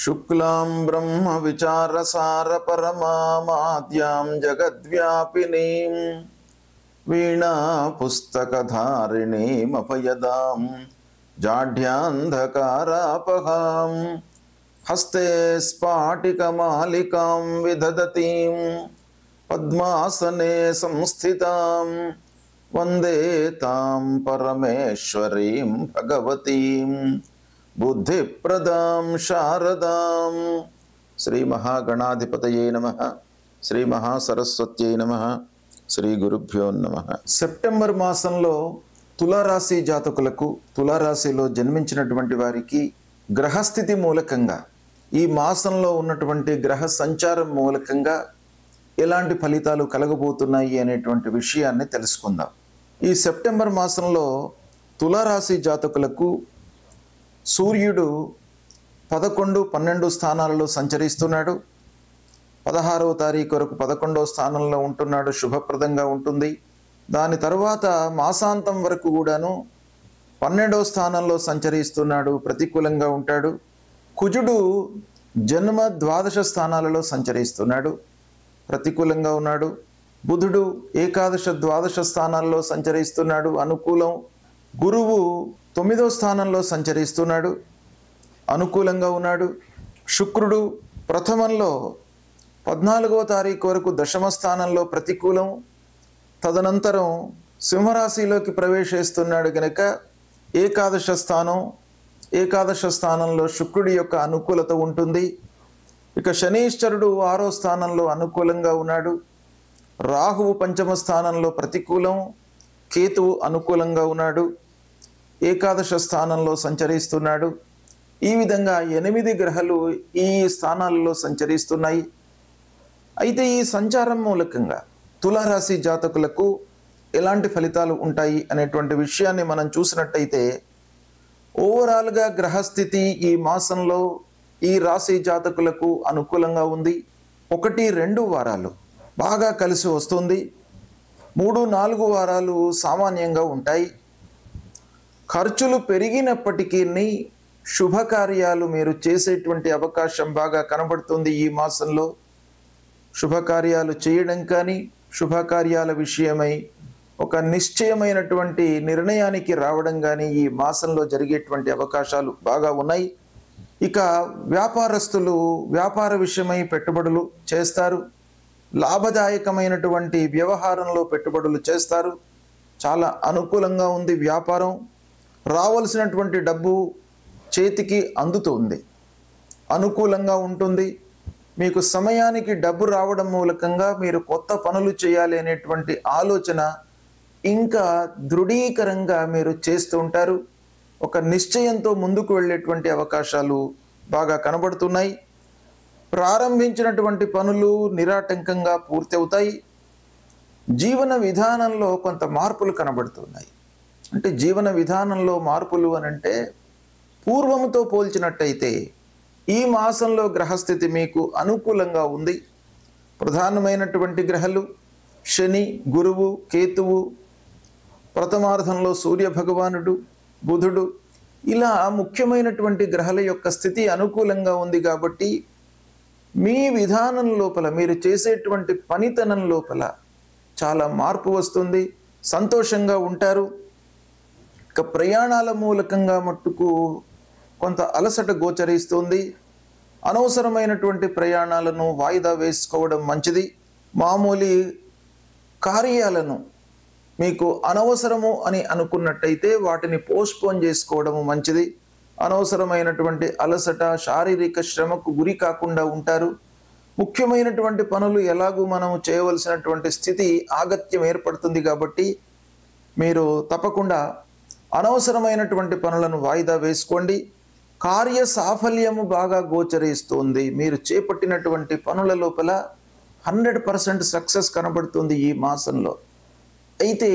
शुक्लां ब्रह्म विचारसार परमाद्यां जगद्व्यापिनीं वीणा पुस्तकधारिणीं अपयदां जाढ्यान्धकारापहां हस्ते स्फाटिकमालिकां विदधतीं पद्मासने संस्थितां वन्दे तां परमेश्वरीं भगवतीं बुद्धिप्रदां शारदां। श्री महागणाधिपतये नमः। श्री महासरस्वत्यै नमः। శ్రీ గురుభ్యో నమః. సెప్టెంబర్ మాసంలో తులారాశి జాతకులకు, తులారాశిలో జన్మించినటువంటి వారికి గ్రహస్థితి మూలకంగా, ఈ మాసంలో ఉన్నటువంటి గ్రహ సంచారం మూలకంగా ఎలాంటి ఫలితాలు కలగబోతున్నాయి అనేటువంటి విషయాన్ని తెలుసుకుందాం. ఈ సెప్టెంబర్ మాసంలో తులారాశి జాతకులకు సూర్యుడు 11, 12 స్థానాలలో సంచరిస్తున్నాడు. 16వ తారీఖు వరకు 11వ స్థానంలో ఉంటున్నాడు, శుభప్రదంగా ఉంటుంది. దాని తర్వాత మాసాంతం వరకు కూడాను 12వ స్థానంలో సంచరిస్తున్నాడు, ప్రతికూలంగా ఉంటాడు. కుజుడు జన్మ ద్వాదశ స్థానాలలో సంచరిస్తున్నాడు, ప్రతికూలంగా ఉన్నాడు. బుధుడు ఏకాదశ ద్వాదశ స్థానాల్లో సంచరిస్తున్నాడు, అనుకూలం. గురువు 9వ స్థానంలో సంచరిస్తున్నాడు, అనుకూలంగా ఉన్నాడు. శుక్రుడు ప్రథమంలో 14వ తారీఖు వరకు దశమ స్థానంలో ప్రతికూలం. తదనంతరం సింహరాశిలోకి ప్రవేశిస్తున్నాడు గనక ఏకాదశ స్థానంలో శుక్రుడి యొక్క అనుకూలత ఉంటుంది. ఇక శనీశ్వరుడు 6వ స్థానంలో అనుకూలంగా ఉన్నాడు. రాహువు 5వ స్థానంలో ప్రతికూలం. కేతువు అనుకూలంగా ఉన్నాడు, ఏకాదశ స్థానంలో సంచరిస్తున్నాడు. ఈ విధంగా 8 గ్రహాలు ఈ స్థానాలలో సంచరిస్తున్నాయి. అయితే ఈ సంచారం మూలకంగా తులారాశి జాతకులకు ఎలాంటి ఫలితాలు ఉంటాయి అనేటువంటి విషయాన్ని మనం చూసినట్టయితే, ఓవరాల్గా గ్రహస్థితి ఈ మాసంలో ఈ రాశి జాతకులకు అనుకూలంగా ఉంది. 1, 2 వారాలు బాగా కలిసి వస్తుంది. 3, 4 వారాలు సామాన్యంగా ఉంటాయి. ఖర్చులు పెరిగినప్పటికీ శుభకార్యాలు మీరు చేసేటువంటి అవకాశం బాగా కనబడుతుంది. ఈ మాసంలో శుభకార్యాలు చేయడం కానీ, శుభకార్యాల విషయమై ఒక నిశ్చయమైనటువంటి నిర్ణయానికి రావడం కానీ ఈ మాసంలో జరిగేటువంటి అవకాశాలు బాగా ఉన్నాయి. ఇక వ్యాపారస్తులు వ్యాపార విషయమై పెట్టుబడులు చేస్తారు, లాభదాయకమైనటువంటి వ్యవహారంలో పెట్టుబడులు చేస్తారు. చాలా అనుకూలంగా ఉంది వ్యాపారం. రావాల్సినటువంటి డబ్బు చేతికి అందుతుంది, అనుకూలంగా ఉంటుంది. మీకు సమయానికి డబ్బు రావడం మూలకంగా మీరు కొత్త పనులు చేయాలి అనేటువంటి ఆలోచన ఇంకా దృఢీకరంగా మీరు చేస్తూ ఉంటారు. ఒక నిశ్చయంతో ముందుకు వెళ్ళేటువంటి అవకాశాలు బాగా కనబడుతున్నాయి. ప్రారంభించినటువంటి పనులు నిరాటంకంగా పూర్తి అవుతాయి. జీవన విధానంలో కొంత మార్పులు కనబడుతున్నాయి. అంటే జీవన విధానంలో మార్పులు అనంటే, పూర్వముతో పోల్చినట్టయితే ఈ మాసంలో గ్రహస్థితి మీకు అనుకూలంగా ఉంది. ప్రధానమైనటువంటి గ్రహాలు శని, గురువు, కేతువు, ప్రథమార్థంలో సూర్య భగవానుడు, బుధుడు, ఇలా ముఖ్యమైనటువంటి గ్రహాల యొక్క స్థితి అనుకూలంగా ఉంది. కాబట్టి మీ విధానం లోపల, మీరు చేసేటువంటి పనితనం లోపల చాలా మార్పు వస్తుంది, సంతోషంగా ఉంటారు. ఇక ప్రయాణాల మూలకంగా మట్టుకు కొంత అలసట గోచరిస్తుంది. అనవసరమైనటువంటి ప్రయాణాలను వాయిదా వేసుకోవడం మంచిది. మామూలు కార్యాలను మీకు అనవసరము అని అనుకున్నట్టయితే వాటిని పోస్ట్పోన్ చేసుకోవడం మంచిది. అనవసరమైనటువంటి అలసట, శారీరక శ్రమకు గురి కాకుండా ఉంటారు. ముఖ్యమైనటువంటి పనులు ఎలాగూ మనం చేయవలసినటువంటి స్థితి ఆగత్యం ఏర్పడుతుంది. కాబట్టి మీరు తప్పకుండా అనవసరమైనటువంటి పనులను వాయిదా వేసుకోండి. కార్య సాఫల్యము బాగా గోచరిస్తుంది. మీరు చేపట్టినటువంటి పనుల లోపల 100% సక్సెస్ కనబడుతుంది ఈ మాసంలో. అయితే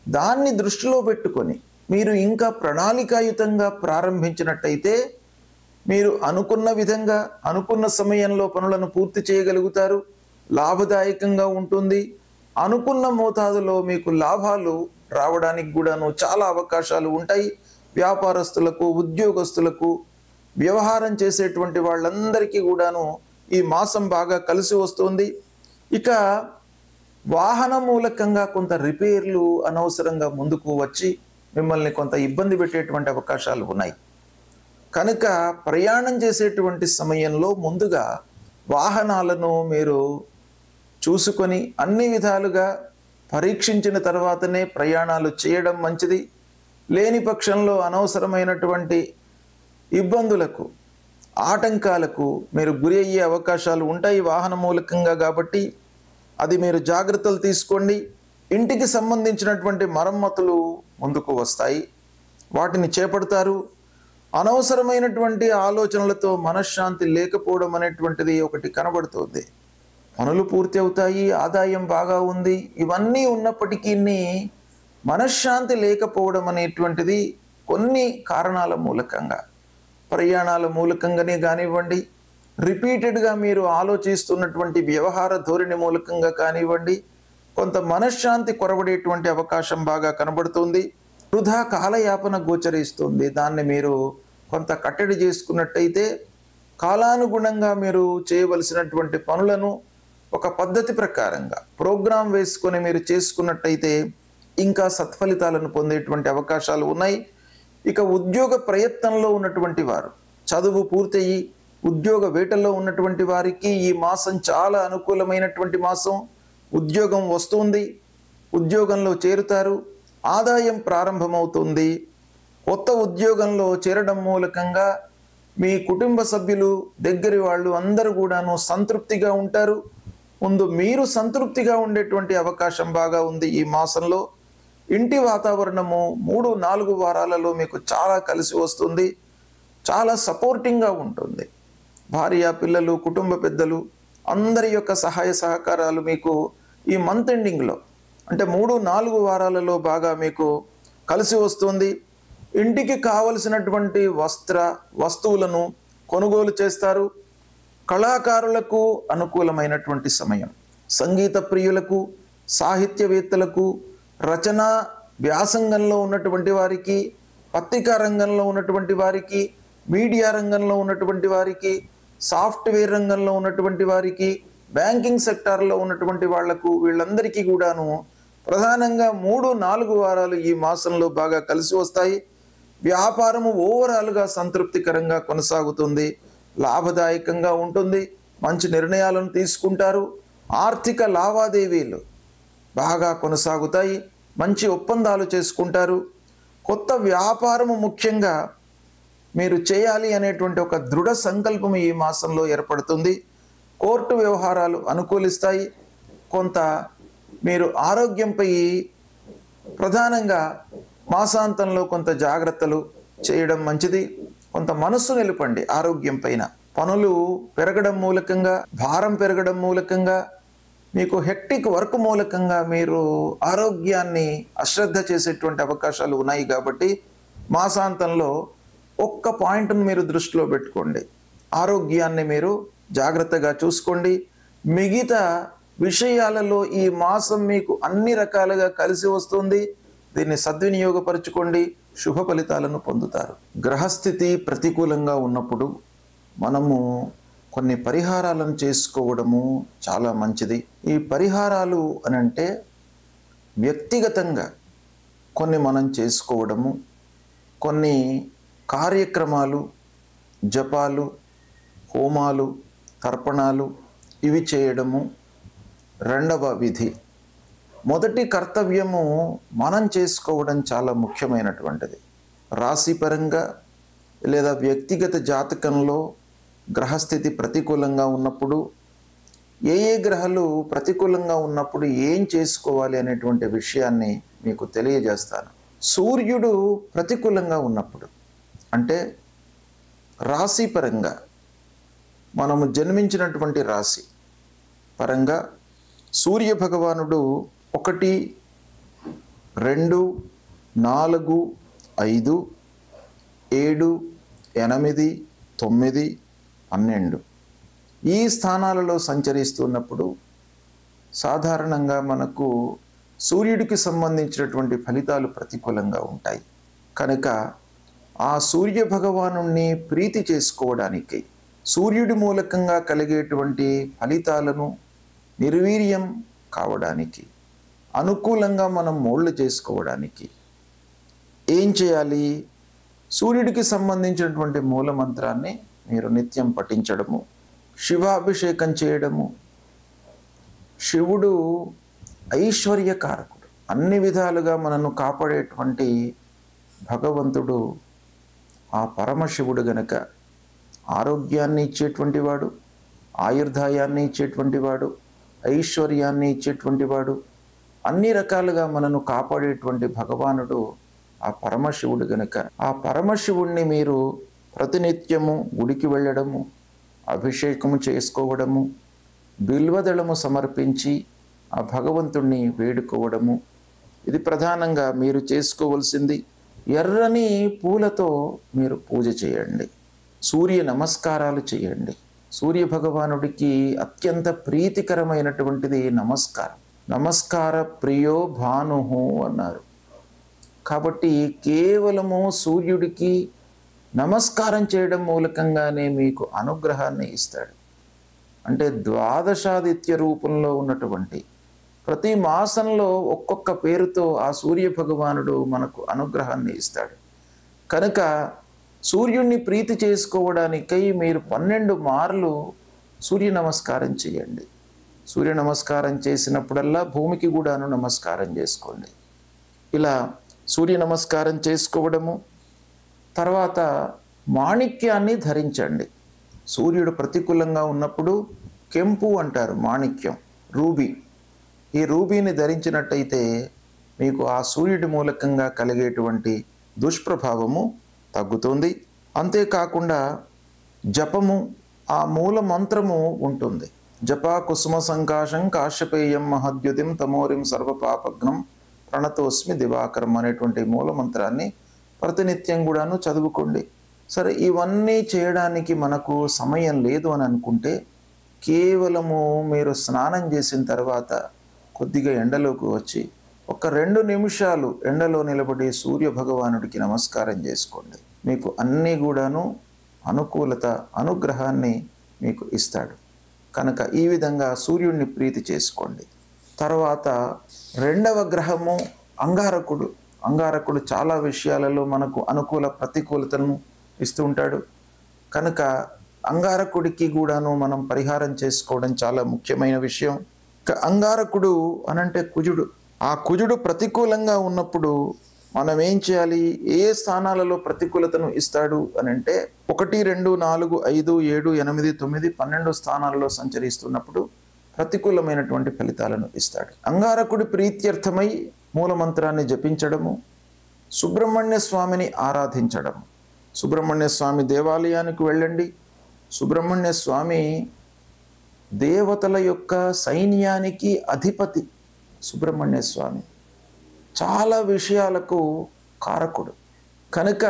దాన్ని దృష్టిలో పెట్టుకొని మీరు ఇంకా ప్రణాళికాయుతంగా ప్రారంభించినట్టయితే మీరు అనుకున్న విధంగా, అనుకున్న సమయంలో పనులను పూర్తి చేయగలుగుతారు. లాభదాయకంగా ఉంటుంది. అనుకున్న మోతాదులో మీకు లాభాలు రావడానికి కూడాను చాలా అవకాశాలు ఉంటాయి. వ్యాపారస్తులకు, ఉద్యోగస్తులకు వ్యవహారం చేసేటువంటి వాళ్ళందరికీ కూడాను ఈ మాసం బాగా కలిసి వస్తుంది. ఇక వాహన మూలకంగా కొంత రిపేర్లు అనవసరంగా ముందుకు వచ్చి మిమ్మల్ని కొంత ఇబ్బంది పెట్టేటువంటి అవకాశాలు ఉన్నాయి. కనుక ప్రయాణం చేసేటువంటి సమయంలో ముందుగా వాహనాలను మీరు చూసుకొని అన్ని విధాలుగా పరీక్షించిన తర్వాతనే ప్రయాణాలు చేయడం మంచిది. లేని పక్షంలో అనవసరమైనటువంటి ఇబ్బందులకు, ఆటంకాలకు మీరు గురి అయ్యే అవకాశాలు ఉంటాయి వాహన మూలకంగా. కాబట్టి అది మీరు జాగ్రత్తలు తీసుకోండి. ఇంటికి సంబంధించినటువంటి మరమ్మతులు ముందుకు వస్తాయి, వాటిని చేపడతారు. అనవసరమైనటువంటి ఆలోచనలతో మనశ్శాంతి లేకపోవడం అనేటువంటిది ఒకటి కనబడుతుంది. పనులు పూర్తి అవుతాయి, ఆదాయం బాగా ఉంది, ఇవన్నీ ఉన్నప్పటికీ మనశ్శాంతి లేకపోవడం అనేటువంటిది కొన్ని కారణాల మూలకంగా, ప్రయాణాల మూలకంగానే కానివ్వండి, రిపీటెడ్గా మీరు ఆలోచిస్తున్నటువంటి వ్యవహార ధోరణి మూలకంగా కానివ్వండి, కొంత మనశ్శాంతి కొరబడేటువంటి అవకాశం బాగా కనబడుతుంది. వృధా కాలయాపన గోచరిస్తుంది. దాన్ని మీరు కొంత కట్టడి చేసుకున్నట్టయితే కాలానుగుణంగా మీరు చేయవలసినటువంటి పనులను ఒక పద్ధతి ప్రకారంగా ప్రోగ్రాం వేసుకొని మీరు చేసుకున్నట్టయితే ఇంకా సత్ఫలితాలను పొందేటువంటి అవకాశాలు ఉన్నాయి. ఇక ఉద్యోగ ప్రయత్నంలో ఉన్నటువంటి వారు, చదువు పూర్తయి ఉద్యోగ వేటల్లో ఉన్నటువంటి వారికి ఈ మాసం చాలా అనుకూలమైనటువంటి మాసం. ఉద్యోగం వస్తుంది, ఉద్యోగంలో చేరుతారు, ఆదాయం ప్రారంభమవుతుంది. కొత్త ఉద్యోగంలో చేరడం మూలకంగా మీ కుటుంబ సభ్యులు, దగ్గరి వాళ్ళు అందరూ కూడాను సంతృప్తిగా ఉంటారు. ముందు మీరు సంతృప్తిగా ఉండేటువంటి అవకాశం బాగా ఉంది ఈ మాసంలో. ఇంటి వాతావరణము 3-4 వారాలలో మీకు చాలా కలిసి వస్తుంది, చాలా సపోర్టింగ్గా ఉంటుంది. భార్య, పిల్లలు, కుటుంబ పెద్దలు అందరి యొక్క సహాయ సహకారాలు మీకు ఈ మంత్ ఎండింగ్లో అంటే 3-4 వారాలలో బాగా మీకు కలిసి వస్తుంది. ఇంటికి కావలసినటువంటి వస్తువులను కొనుగోలు చేస్తారు. కళాకారులకు అనుకూలమైనటువంటి సమయం. సంగీత ప్రియులకు, సాహిత్యవేత్తలకు, రచనా వ్యాసంగంలో ఉన్నటువంటి వారికి, పత్రికా రంగంలో ఉన్నటువంటి వారికి, మీడియా రంగంలో ఉన్నటువంటి వారికి, సాఫ్ట్వేర్ రంగంలో ఉన్నటువంటి వారికి, బ్యాంకింగ్ సెక్టార్లో ఉన్నటువంటి వాళ్లకు, వీళ్ళందరికీ కూడాను ప్రధానంగా 3-4 వారాలు ఈ మాసంలో బాగా కలిసి వస్తాయి. వ్యాపారము ఓవరాల్గా సంతృప్తికరంగా కొనసాగుతుంది, లాభదాయకంగా ఉంటుంది, మంచి నిర్ణయాలను తీసుకుంటారు. ఆర్థిక లావాదేవీలు బాగా కొనసాగుతాయి, మంచి ఒప్పందాలు చేసుకుంటారు. కొత్త వ్యాపారము ముఖ్యంగా మీరు చేయాలి అనేటువంటి ఒక దృఢ సంకల్పం ఈ మాసంలో ఏర్పడుతుంది. కోర్టు వ్యవహారాలు అనుకూలిస్తాయి. కొంత మీరు ఆరోగ్యంపై ప్రధానంగా మాసాంతంలో కొంత జాగ్రత్తలు చేయడం మంచిది. కొంత మనస్సు నిలపండి ఆరోగ్యం పైన. పనులు పెరగడం మూలకంగా, భారం పెరగడం మూలకంగా, మీకు హెక్టిక్ వర్క్ మూలకంగా మీరు ఆరోగ్యాన్ని అశ్రద్ధ చేసేటువంటి అవకాశాలు ఉన్నాయి. కాబట్టి మాసాంతంలో ఒక్క పాయింట్ను మీరు దృష్టిలో పెట్టుకోండి, ఆరోగ్యాన్ని మీరు జాగ్రత్తగా చూసుకోండి. మిగతా విషయాలలో ఈ మాసం మీకు అన్ని రకాలుగా కలిసి వస్తుంది. దీన్ని సద్వినియోగపరచుకోండి, శుభ ఫలితాలను పొందుతారు. గ్రహస్థితి ప్రతికూలంగా ఉన్నప్పుడు మనము కొన్ని పరిహారాలను చేసుకోవడము చాలా మంచిది. ఈ పరిహారాలు అనంటే వ్యక్తిగతంగా కొన్ని మనం చేసుకోవడము, కొన్ని కార్యక్రమాలు, జపాలు, హోమాలు, తర్పణాలు ఇవి చేయడము రెండవ విధి. మొదటి కర్తవ్యము మనం చేసుకోవడం చాలా ముఖ్యమైనటువంటిది. రాశిపరంగా లేదా వ్యక్తిగత జాతకంలో గ్రహస్థితి ప్రతికూలంగా ఉన్నప్పుడు, ఏ గ్రహాలు ప్రతికూలంగా ఉన్నప్పుడు ఏం చేసుకోవాలి అనేటువంటి విషయాన్ని మీకు తెలియజేస్తాను. సూర్యుడు ప్రతికూలంగా ఉన్నప్పుడు అంటే రాశిపరంగా మనము జన్మించినటువంటి రాశి పరంగా సూర్య భగవానుడు 1, 2, 4, 5, 7, 8, 9, 12 ఈ స్థానాలలో సంచరిస్తున్నప్పుడు సాధారణంగా మనకు సూర్యుడికి సంబంధించినటువంటి ఫలితాలు ప్రతికూలంగా ఉంటాయి. కనుక ఆ సూర్య భగవానుణ్ణి ప్రీతి చేసుకోవడానికి, సూర్యుడి మూలకంగా కలిగేటువంటి ఫలితాలను నిర్వీర్యం కావడానికి, అనుకూలంగా మనం మోల్డ్ చేసుకోవడానికి ఏం చేయాలి? సూర్యుడికి సంబంధించినటువంటి మూలమంత్రాన్ని మీరు నిత్యం పఠించడము, శివాభిషేకం చేయడము. శివుడు ఐశ్వర్యకారకుడు, అన్ని విధాలుగా మనను కాపాడేటువంటి భగవంతుడు. ఆ పరమశివుడు గనక ఆరోగ్యాన్ని ఇచ్చేటువంటి వాడు, ఆయుర్దాయాన్ని ఇచ్చేటువంటి వాడు, ఐశ్వర్యాన్ని ఇచ్చేటువంటి వాడు, అన్ని రకాలుగా మనను కాపాడేటువంటి భగవానుడు ఆ పరమశివుడు గనక ఆ పరమశివుణ్ణి మీరు ప్రతినిత్యము గుడికి వెళ్ళడము, అభిషేకము చేసుకోవడము, బిల్వదళము సమర్పించి ఆ భగవంతుణ్ణి వేడుకోవడము, ఇది ప్రధానంగా మీరు చేసుకోవలసింది. ఎర్రని పూలతో మీరు పూజ చేయండి, సూర్య నమస్కారాలు చేయండి. సూర్య భగవానుడికి అత్యంత ప్రీతికరమైనటువంటిది నమస్కారం. నమస్కార ప్రియో భానుహు అన్నారు. కాబట్టి కేవలము సూర్యుడికి నమస్కారం చేయడం మూలకంగానే మీకు అనుగ్రహాన్ని ఇస్తాడు. అంటే ద్వాదశాదిత్య రూపంలో ఉన్నటువంటి ప్రతి మాసంలో ఒక్కొక్క పేరుతో ఆ సూర్య భగవానుడు మనకు అనుగ్రహాన్ని ఇస్తాడు. కనుక సూర్యుడిని ప్రీతి చేసుకోవడానికై మీరు 12 మార్లు సూర్య నమస్కారం చేయండి. సూర్య నమస్కారం చేసినప్పుడల్లా భూమికి కూడాను నమస్కారం చేసుకోండి. ఇలా సూర్య నమస్కారం చేసుకోవడము, తర్వాత మాణిక్యాన్ని ధరించండి. సూర్యుడు ప్రతికూలంగా ఉన్నప్పుడు కెంపు అంటారు, మాణిక్యం, రూబీ. ఈ రూబీని ధరించినట్టయితే మీకు ఆ సూర్యుడి మూలకంగా కలిగేటువంటి దుష్ప్రభావము తగ్గుతుంది. అంతేకాకుండా జపము, ఆ మూల మంత్రము ఉంటుంది. జపా కుసుమ సంకాశం కాశ్యపేయం మహద్యుతిం తమోరిం సర్వపాపగ్నం ప్రణతోస్మి దివాకరం అనేటువంటి మూల మంత్రాన్ని ప్రతినిత్యం కూడాను చదువుకోండి. సరే, ఇవన్నీ చేయడానికి మనకు సమయం లేదు అని అనుకుంటే కేవలము మీరు స్నానం చేసిన తర్వాత కొద్దిగా ఎండలోకి వచ్చి ఒక 2 నిమిషాలు ఎండలో నిలబడి సూర్య భగవానుడికి నమస్కారం చేసుకోండి. మీకు అన్నీ కూడాను అనుకూలత, అనుగ్రహాన్ని మీకు ఇస్తాడు. కనుక ఈ విధంగా సూర్యుడిని ప్రీతి చేసుకోండి. తర్వాత 2వ గ్రహము అంగారకుడు. అంగారకుడు చాలా విషయాలలో మనకు అనుకూల ప్రతికూలతను ఇస్తూ ఉంటాడు. కనుక అంగారకుడికి కూడాను మనం పరిహారం చేసుకోవడం చాలా ముఖ్యమైన విషయం. అంగారకుడు అనంటే కుజుడు. ఆ కుజుడు ప్రతికూలంగా ఉన్నప్పుడు మనం ఏం చేయాలి? ఏ స్థానాలలో ప్రతికూలతను ఇస్తాడు అనంటే 1, 2, 4, 5, 7, 8, 9, 12 స్థానాలలో సంచరిస్తున్నప్పుడు ప్రతికూలమైనటువంటి ఫలితాలను ఇస్తాడు. అంగారకుడి ప్రీత్యర్థమై మూలమంత్రాన్ని జపించడము, సుబ్రహ్మణ్య స్వామిని ఆరాధించడం. సుబ్రహ్మణ్య స్వామి దేవాలయానికి వెళ్ళండి. సుబ్రహ్మణ్య స్వామి దేవతల యొక్క సైన్యానికి అధిపతి. సుబ్రహ్మణ్య స్వామి చాలా విషయాలకు కారకుడు. కనుక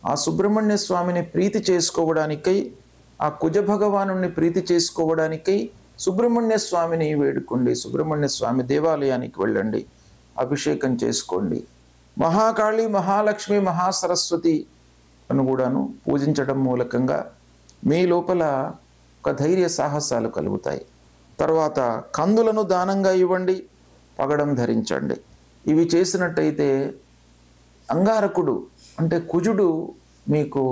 ఆ సుబ్రహ్మణ్య స్వామిని ప్రీతి చేసుకోవడానికై, ఆ కుజ భగవానుని ప్రీతి చేసుకోవడానికై సుబ్రహ్మణ్య స్వామిని వేడుకోండి. సుబ్రహ్మణ్య స్వామి దేవాలయానికి వెళ్ళండి, అభిషేకం చేసుకోండి. మహాకాళి, మహాలక్ష్మి, మహాసరస్వతి అని కూడాను పూజించడం మూలకంగా మీ లోపల ఒక ధైర్య సాహసాలు కలుగుతాయి. తర్వాత కందులను దానంగా ఇవ్వండి, పగడం ధరించండి. ఇవి చేసినట్టయితే అంగారకుడు అంటే కుజుడు మీకు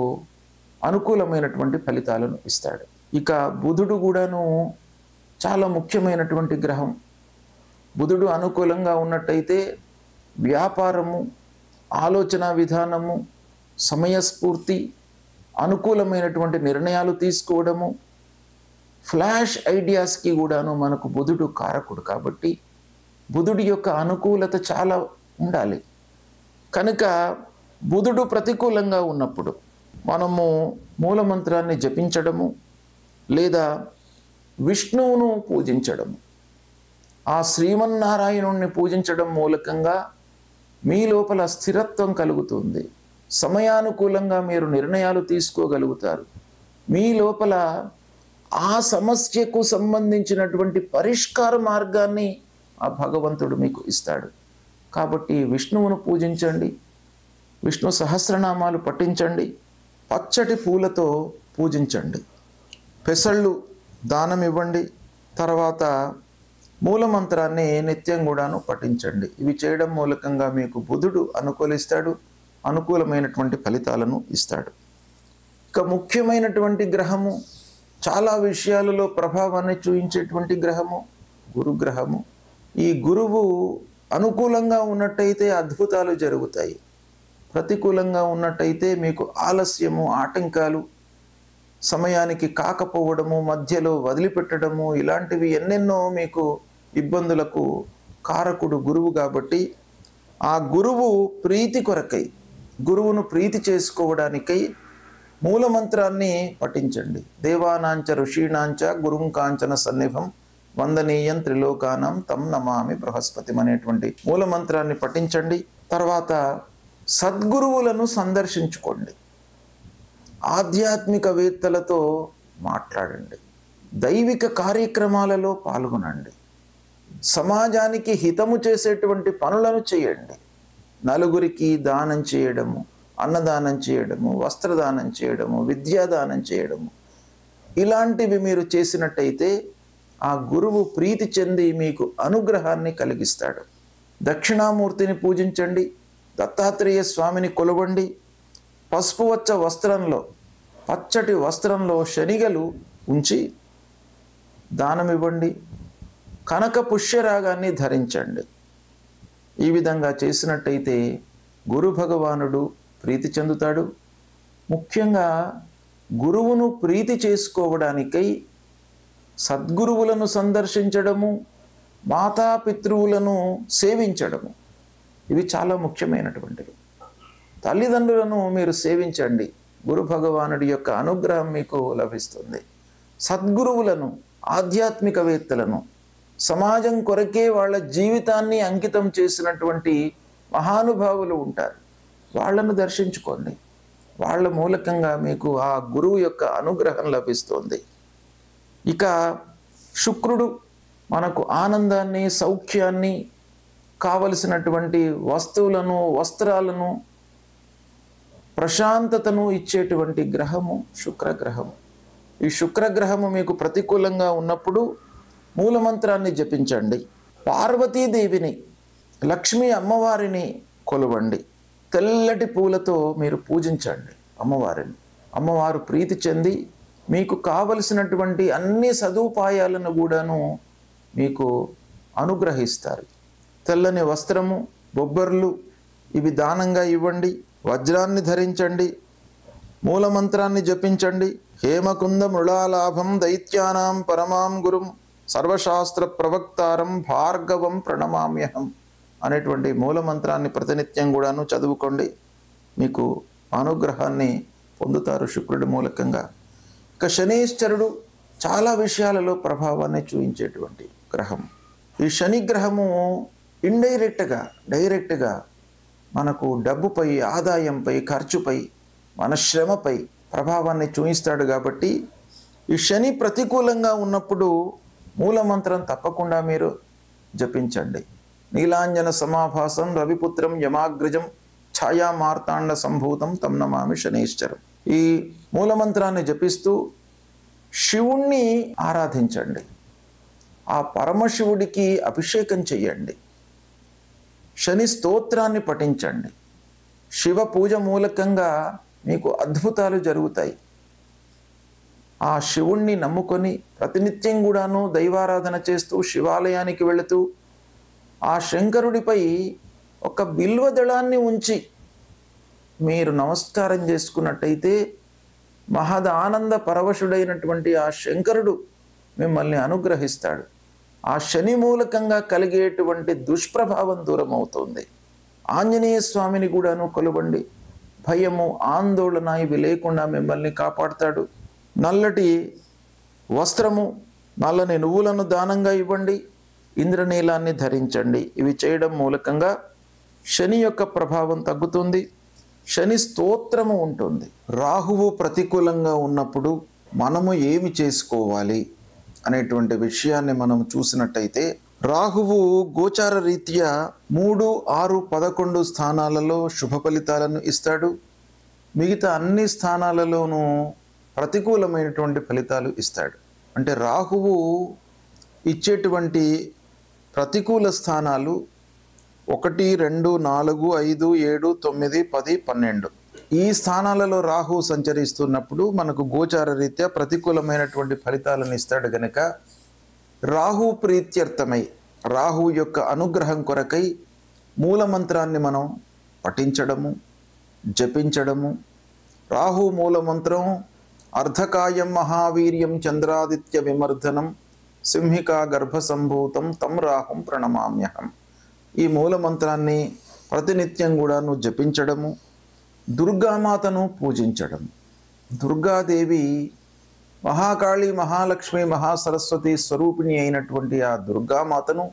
అనుకూలమైనటువంటి ఫలితాలను ఇస్తాడు. ఇక బుధుడు కూడాను చాలా ముఖ్యమైనటువంటి గ్రహం. బుధుడు అనుకూలంగా ఉన్నట్టయితే వ్యాపారము, ఆలోచన విధానము, సమయస్ఫూర్తి, అనుకూలమైనటువంటి నిర్ణయాలు తీసుకోవడము, ఫ్లాష్ ఐడియాస్కి కూడాను మనకు బుధుడు కారకుడు. కాబట్టి బుధుడి యొక్క అనుకూలత చాలా ఉండాలి. కనుక బుధుడు ప్రతికూలంగా ఉన్నప్పుడు మనము మూలమంత్రాన్ని జపించడము లేదా విష్ణువును పూజించడము, ఆ శ్రీమన్నారాయణుణ్ణి పూజించడం మూలకంగా మీ లోపల స్థిరత్వం కలుగుతుంది. సమయానుకూలంగా మీరు నిర్ణయాలు తీసుకోగలుగుతారు. మీ లోపల ఆ సమస్యకు సంబంధించినటువంటి పరిష్కార మార్గాన్ని ఆ భగవంతుడు మీకు ఇస్తాడు. కాబట్టి విష్ణువును పూజించండి. విష్ణు సహస్రనామాలు పఠించండి, పచ్చటి పూలతో పూజించండి, పెసళ్ళు దానం ఇవ్వండి, తర్వాత మూలమంత్రాన్ని నిత్యం కూడాను పఠించండి. ఇవి చేయడం మూలకంగా మీకు బుధుడు అనుకూలిస్తాడు, అనుకూలమైనటువంటి ఫలితాలను ఇస్తాడు. ఇక ముఖ్యమైనటువంటి గ్రహము, చాలా విషయాలలో ప్రభావాన్ని చూపించేటువంటి గ్రహము గురుగ్రహము. ఈ గురువు అనుకూలంగా ఉన్నట్టయితే అద్భుతాలు జరుగుతాయి, ప్రతికూలంగా ఉన్నట్టయితే మీకు ఆలస్యము, ఆటంకాలు, సమయానికి కాకపోవడము, మధ్యలో వదిలిపెట్టడము, ఇలాంటివి ఎన్నెన్నో మీకు ఇబ్బందులకు కారకుడు గురువు. కాబట్టి ఆ గురువు ప్రీతి కొరకై, గురువును ప్రీతి చేసుకోవడానికై మూలమంత్రాన్ని పఠించండి. దేవానాంచ ఋషీణాంచ గురుం కాంచన సన్నిభం వందనీయం త్రిలోకానం తం నమామి బృహస్పతిం అనేటువంటి మూలమంత్రాన్ని పఠించండి. తర్వాత సద్గురువులను సందర్శించుకోండి, ఆధ్యాత్మికవేత్తలతో మాట్లాడండి, దైవిక కార్యక్రమాలలో పాల్గొనండి, సమాజానికి హితము చేసేటువంటి పనులను చేయండి. నలుగురికి దానం చేయడము, అన్నదానం చేయడము, వస్త్రదానం చేయడము, విద్యాదానం చేయడము, ఇలాంటివి మీరు చేసినట్టయితే ఆ గురువు ప్రీతి చెంది మీకు అనుగ్రహాన్ని కలిగిస్తాడు. దక్షిణామూర్తిని పూజించండి, దత్తాత్రేయ స్వామిని కొలవండి. పసుపు వచ్చ వస్త్రంలో, పచ్చటి వస్త్రంలో శనిగలు ఉంచి దానమివ్వండి. కనక పుష్యరాగాన్ని ధరించండి. ఈ విధంగా చేసినట్టయితే గురు భగవానుడు ప్రీతి చెందుతాడు. ముఖ్యంగా గురువును ప్రీతి చేసుకోవడానికై సద్గురువులను సందర్శించడము, మాతాపితృవులను సేవించడము, ఇవి చాలా ముఖ్యమైనటువంటివి. తల్లిదండ్రులను మీరు సేవించండి, గురు భగవానుడి యొక్క అనుగ్రహం మీకు లభిస్తుంది. సద్గురువులను, ఆధ్యాత్మికవేత్తలను, సమాజం కొరకే వాళ్ళ జీవితాన్ని అంకితం చేసినటువంటి మహానుభావులు ఉంటారు, వాళ్ళను దర్శించుకోండి. వాళ్ళ మూలకంగా మీకు ఆ గురువు యొక్క అనుగ్రహం లభిస్తుంది. ఇక శుక్రుడు మనకు ఆనందాన్ని, సౌఖ్యాన్ని, కావలసినటువంటి వస్తువులను, వస్త్రాలను, ప్రశాంతతను ఇచ్చేటువంటి గ్రహము శుక్రగ్రహము. ఈ శుక్రగ్రహము మీకు ప్రతికూలంగా ఉన్నప్పుడు మూలమంత్రాన్ని జపించండి. పార్వతీదేవిని, లక్ష్మీ అమ్మవారిని కొలవండి. తెల్లటి పూలతో మీరు పూజించండి అమ్మవారిని. అమ్మవారు ప్రీతి చెంది మీకు కావలసినటువంటి అన్ని సదుపాయాలను కూడాను మీకు అనుగ్రహిస్తారు. తెల్లని వస్త్రము, బొబ్బర్లు ఇవి దానంగా ఇవ్వండి. వజ్రాన్ని ధరించండి, మూలమంత్రాన్ని జపించండి. హేమకుంద మృళాలాభం దైత్యానాం పరమాం గురుం సర్వశాస్త్ర ప్రవక్తారం భార్గవం ప్రణమామ్యహం అనేటువంటి మూలమంత్రాన్ని ప్రతినిత్యం కూడాను చదువుకోండి. మీకు అనుగ్రహాన్ని పొందుతారు శుక్రుడి మూలకంగా. ఇక శనీశ్వరుడు చాలా విషయాలలో ప్రభావాన్ని చూపించేటువంటి గ్రహం. ఈ శని గ్రహము ఇండైరెక్ట్గా, డైరెక్ట్గా మనకు డబ్బుపై, ఆదాయంపై, ఖర్చుపై, మన శ్రమపై ప్రభావాన్ని చూపిస్తాడు. కాబట్టి ఈ శని ప్రతికూలంగా ఉన్నప్పుడు మూలమంత్రం తప్పకుండా మీరు జపించండి. నీలాంజన సమాభాసం రవిపుత్రం యమాగ్రజం ఛాయా మార్తాండ సంభూతం తం నమామి శనైశ్చరం. ఈ మూలమంత్రాన్ని జపిస్తూ శివుణ్ణి ఆరాధించండి. ఆ పరమశివుడికి అభిషేకం చెయ్యండి. శని స్తోత్రాన్ని పఠించండి. శివ పూజ మూలకంగా మీకు అద్భుతాలు జరుగుతాయి. ఆ శివుణ్ణి నమ్ముకొని ప్రతినిత్యం కూడాను దైవారాధన చేస్తూ శివాలయానికి వెళుతూ ఆ శంకరుడిపై ఒక బిల్వదళాన్ని ఉంచి మీరు నమస్కారం చేసుకున్నట్టయితే మహద్ ఆనంద పరవశుడైనటువంటి ఆ శంకరుడు మిమ్మల్ని అనుగ్రహిస్తాడు. ఆ శని మూలకంగా కలిగేటువంటి దుష్ప్రభావం దూరం అవుతుంది. ఆంజనేయ స్వామిని కూడాను కొలవండి. భయము, ఆందోళన ఇవి లేకుండా మిమ్మల్ని కాపాడుతాడు. నల్లటి వస్త్రము, నల్లని నువ్వులను దానంగా ఇవ్వండి. ఇంద్రనీలాన్ని ధరించండి. ఇవి చేయడం మూలకంగా శని యొక్క ప్రభావం తగ్గుతుంది. శని స్తోత్రము ఉంటుంది. రాహువు ప్రతికూలంగా ఉన్నప్పుడు మనము ఏమి చేసుకోవాలి అనేటువంటి విషయాన్ని మనం చూసినట్టయితే, రాహువు గోచార రీత్యా 3, 6, 11 స్థానాలలో శుభ ఫలితాలను ఇస్తాడు. మిగతా అన్ని స్థానాలలోనూ ప్రతికూలమైనటువంటి ఫలితాలు ఇస్తాడు. అంటే రాహువు ఇచ్చేటువంటి ప్రతికూల స్థానాలు 1, 2, 4, 5, 7, 9, 10, 12. ఈ స్థానాలలో రాహువు సంచరిస్తున్నప్పుడు మనకు గోచార రీత్యా ప్రతికూలమైనటువంటి ఫలితాలను ఇస్తాడు గనక రాహు ప్రీత్యర్థమై రాహు యొక్క అనుగ్రహం కొరకై మూలమంత్రాన్ని మనం పఠించడము, జపించడము. రాహు మూలమంత్రం అర్ధకాయం మహావీర్యం చంద్రాదిత్య విమర్ధనం సింహికా గర్భసంభూతం తం రాహుం ప్రణమామ్యహం. ఈ మూలమంత్రాన్ని ప్రతినిత్యం కూడాను జపించడము, దుర్గామాతను పూజించడం. దుర్గాదేవి మహాకాళి, మహాలక్ష్మి, మహాసరస్వతి స్వరూపిణి అయినటువంటి ఆ దుర్గామాతను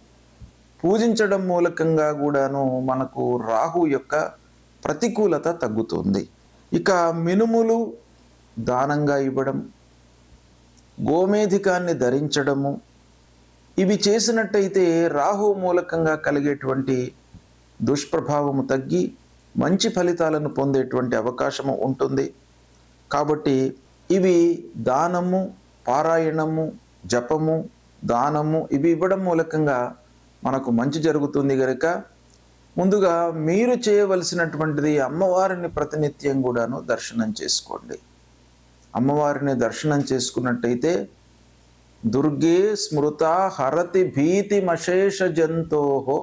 పూజించడం మూలకంగా కూడాను మనకు రాహు యొక్క ప్రతికూలత తగ్గుతుంది. ఇక మినుములు దానంగా ఇవ్వడం, గోమేధికాన్ని ధరించడము, ఇవి చేసినట్టయితే రాహు మూలకంగా కలిగేటువంటి దుష్ప్రభావము తగ్గి మంచి ఫలితాలను పొందేటువంటి అవకాశము ఉంటుంది. కాబట్టి ఇవి దానము, పారాయణము, జపము, దానము ఇవి ఇవ్వడం మూలకంగా మనకు మంచి జరుగుతుంది కనుక ముందుగా మీరు చేయవలసినటువంటిది అమ్మవారిని ప్రతినిత్యం కూడాను దర్శనం చేసుకోండి. అమ్మవారిని దర్శనం చేసుకున్నట్టయితే దుర్గే స్మృత హరతి భీతిమశేష జంతోహో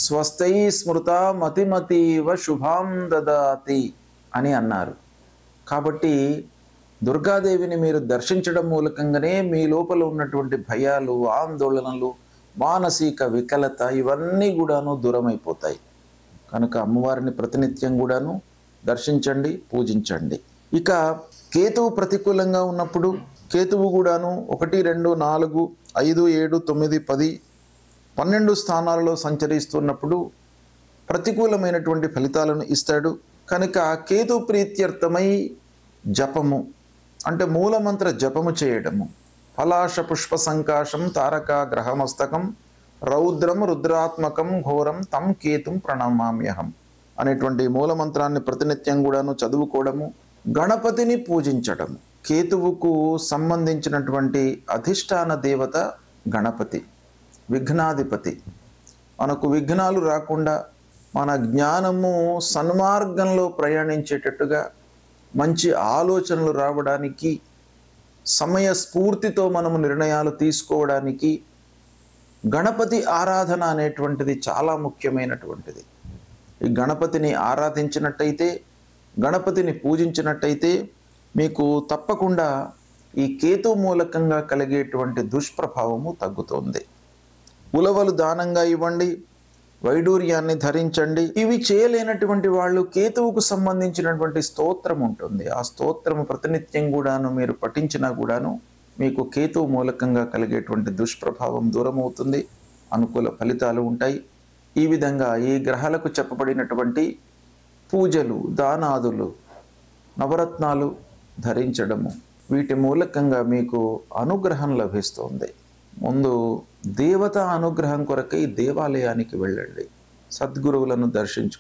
స్వస్థై స్మృత మతిమతీవ శుభాం దదాతి అని అన్నారు. కాబట్టి దుర్గాదేవిని మీరు దర్శించడం మూలకంగానే మీ లోపల ఉన్నటువంటి భయాలు, ఆందోళనలు, మానసిక వికలత ఇవన్నీ కూడాను దూరమైపోతాయి. కనుక అమ్మవారిని ప్రతినిత్యం కూడాను దర్శించండి, పూజించండి. ఇక కేతువు ప్రతికూలంగా ఉన్నప్పుడు కేతువు కూడాను 1, 2, 4, 5, 7, 9, 10, 12 స్థానాలలో సంచరిస్తున్నప్పుడు ప్రతికూలమైనటువంటి ఫలితాలను ఇస్తాడు. కనుక కేతు ప్రీత్యర్థమై జపము అంటే మూలమంత్ర జపము చేయడము, పలాశ పుష్ప సంకాశం తారక గ్రహమస్తకం రౌద్రం రుద్రాత్మకం ఘోరం తం కేతుం ప్రణమామ్యహం అనేటువంటి మూలమంత్రాన్ని ప్రతినిత్యం కూడాను చదువుకోవడము, గణపతిని పూజించడము. కేతువుకు సంబంధించినటువంటి అధిష్టాన దేవత గణపతి, విఘ్నాధిపతి. మనకు విఘ్నాలు రాకుండా మన జ్ఞానము సన్మార్గంలో ప్రయాణించేటట్టుగా మంచి ఆలోచనలు రావడానికి, సమయ స్ఫూర్తితో మనము నిర్ణయాలు తీసుకోవడానికి గణపతి ఆరాధన అనేటువంటిది చాలా ముఖ్యమైనటువంటిది. ఈ గణపతిని ఆరాధించినట్టయితే, గణపతిని పూజించినట్టయితే మీకు తప్పకుండా ఈ కేతు మూలకంగా కలిగేటువంటి దుష్ప్రభావము తగ్గుతుంది. ఉలవలు దానంగా ఇవ్వండి, వైడూర్యాన్ని ధరించండి. ఇవి చేయలేనటువంటి వాళ్ళు కేతువుకు సంబంధించినటువంటి స్తోత్రం ఉంటుంది. ఆ స్తోత్రము ప్రతినిత్యం కూడాను మీరు పఠించినా కూడాను మీకు కేతువు మూలకంగా కలిగేటువంటి దుష్ప్రభావం దూరమవుతుంది, అనుకూల ఫలితాలు ఉంటాయి. ఈ విధంగా ఈ గ్రహాలకు చెప్పబడినటువంటి పూజలు, దానాదులు, నవరత్నాలు ధరించడము వీటి మూలకంగా మీకు అనుగ్రహం లభిస్తుంది. ముందు దేవత అనుగ్రహం కొరకై దేవాలయానికి వెళ్ళండి, సద్గురువులను దర్శించు